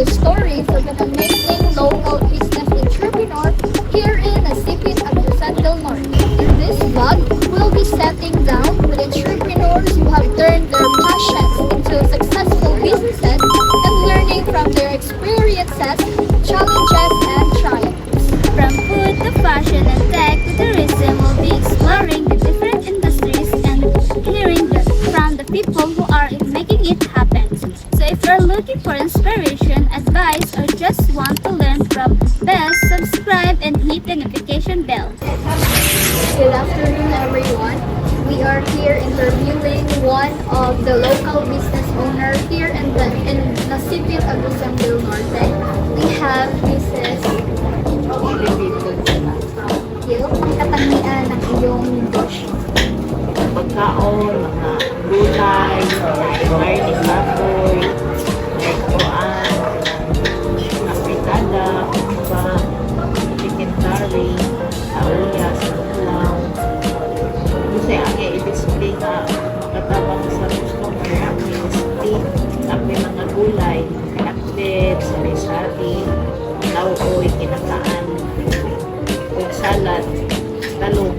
the stories of an amazing local business entrepreneur here in Nasipit, Agusan del Norte. In this vlog, we'll be sitting down with entrepreneurs who have turned their passions into successful businesses and learning from their experiences, challenges, and triumphs. From food to fashion and tech to tourism, we'll be exploring the different industries and hearing from the people who are making it happen. So if you're looking for inspiration, advice, or just want to learn from best, subscribe and hit the notification bell. Good afternoon, everyone. We are here interviewing one of the local business owner here in Nasipit, Agusan del Norte. We have Mrs. Gil. Ang katangian ng iyong negosyo. Pagkaon, mga gulay, garlic baboy, nagkuan, afritada, umba, chicken curry, auya, sinaklaw. Kasi ang i-display na makatabang sa customer, ang i-display ang may mga gulay, pinakbet, sari-sari, lauoy, kinataan, kung salad, talong.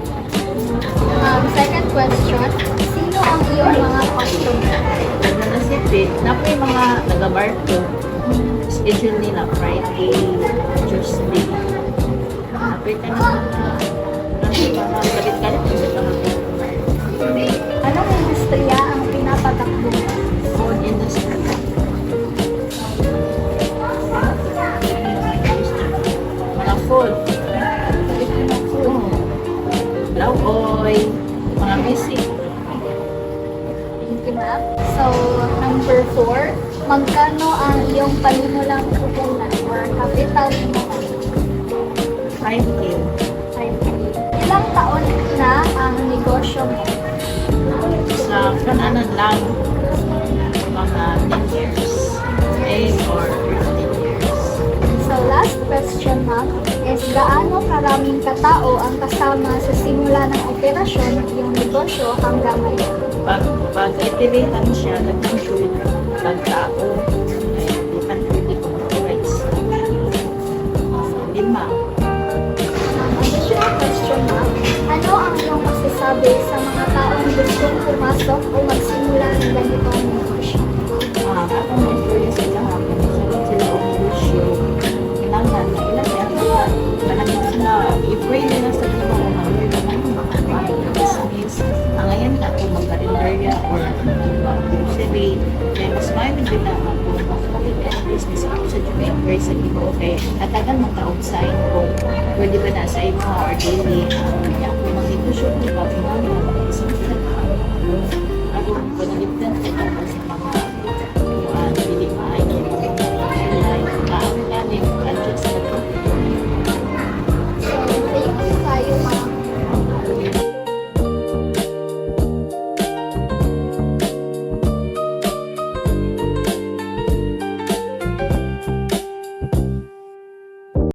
Second question, sino ang iyong mga customer? Nasipit, na po yung mga taga-barko, schedule nila Friday, Tuesday. Napit ka na mga galit-galit yung mga customer. Anong industriya ang pinapatakbo mo? Food industry. Mga food. Lauoy, mga basic. Thank you, ma'am. So, number 4, magkano ang iyong panimulang puhunan or capital mo? 5K. 5K. Ilang taon na ang negosyo mo? Sa kananan lang, mga 10 years. 8 or 15 years. So, last question, ma'am, is gaano karaming katao ang kasama sa simula ng operasyon ng iyong negosyo hanggang ngayon? Pag itilihan siya, nag-control, nag-tao, di kan pwede ko mag-rights. 5. Additional question, ma'am, ano ang iyong masasabi sa mga taong gustong pumasok o magsimula ng ganitong negosyo? Akong experience sila hapon, sila ang negosyo. Kailangan na ilang kaya talagang sila, i-pray nila sa mga umalir naman yung mga business. Ngayon ako mag-carinderia or mag-grocery. Kaya mas maraming din na ako mag-carinderia business ako sa Jamaica Grace sa Ibo. Okay, katagan magka-outside ko. Pwede ba na sa imo or daily? Kaya ako mag-negosyo ko pa. Ako, pag-aliptan ko